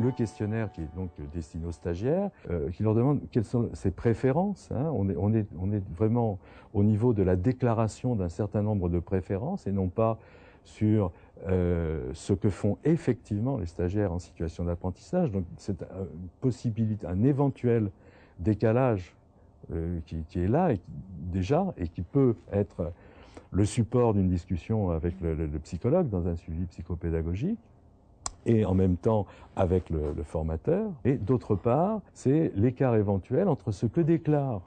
le questionnaire qui est donc destiné aux stagiaires, qui leur demande quelles sont ses préférences. Hein. On est vraiment au niveau de la déclaration d'un certain nombre de préférences et non pas sur ce que font effectivement les stagiaires en situation d'apprentissage. Donc c'est une possibilité, un éventuel décalage qui est là déjà et qui peut être le support d'une discussion avec le psychologue dans un suivi psychopédagogique et en même temps avec le formateur. Et d'autre part, c'est l'écart éventuel entre ce que déclare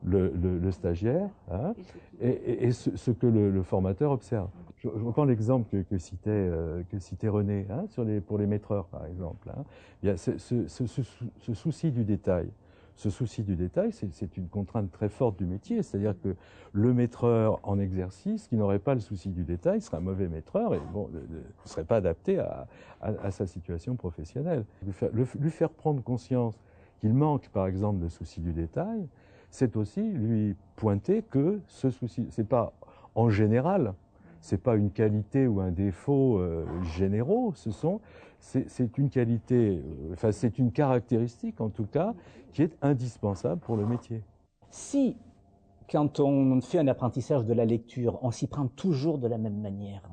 le stagiaire hein, et ce que le formateur observe. Je reprends l'exemple que citait René hein, pour les maîtreurs, par exemple. Hein. Il y a ce souci du détail. Ce souci du détail, c'est une contrainte très forte du métier, c'est-à-dire que le maîtreur en exercice, qui n'aurait pas le souci du détail, serait un mauvais maîtreur et bon, ne serait pas adapté à sa situation professionnelle. Lui faire prendre conscience qu'il manque, par exemple, le souci du détail, c'est aussi lui pointer que ce souci, c'est pas en général, c'est pas une qualité ou un défaut généraux, c'est une qualité, enfin c'est une caractéristique en tout cas qui est indispensable pour le métier. Si, quand on fait un apprentissage de la lecture, on s'y prend toujours de la même manière,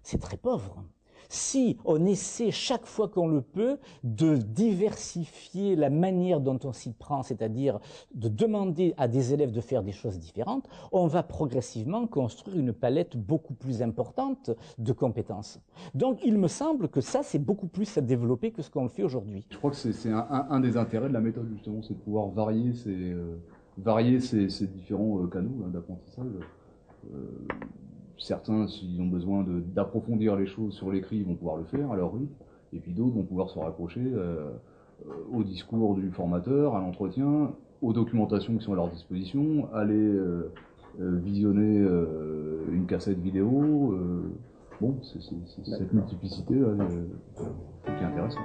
c'est très pauvre. Si on essaie chaque fois qu'on le peut de diversifier la manière dont on s'y prend, c'est-à-dire de demander à des élèves de faire des choses différentes, on va progressivement construire une palette beaucoup plus importante de compétences. Donc il me semble que ça, c'est beaucoup plus à développer que ce qu'on le fait aujourd'hui. Je crois que c'est un des intérêts de la méthode, justement, c'est de pouvoir varier ces différents canaux hein, d'apprentissage. Certains, s'ils ont besoin d'approfondir les choses sur l'écrit, ils vont pouvoir le faire à leur rythme, et puis d'autres vont pouvoir se raccrocher au discours du formateur, à l'entretien, aux documentations qui sont à leur disposition, aller visionner une cassette vidéo. Bon, c'est cette multiplicité là, qui est intéressante.